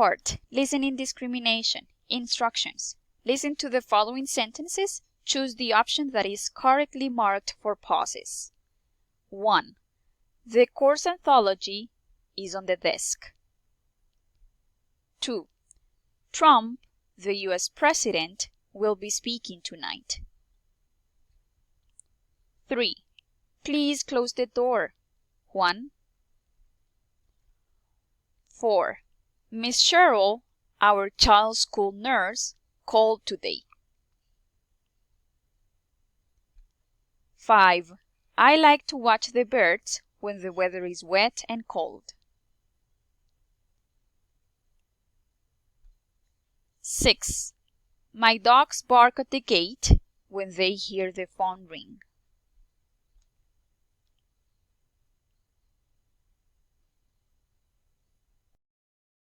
part, listening discrimination. Instructions. Listen to the following sentences. Choose the option that is correctly marked for pauses. 1. The course anthology is on the desk. 2. Trump, the U.S. President, will be speaking tonight. 3. Please close the door. Juan. 4. Miss Cheryl, our child's school nurse, called today. 5. I like to watch the birds when the weather is wet and cold. 6. My dogs bark at the gate when they hear the phone ring.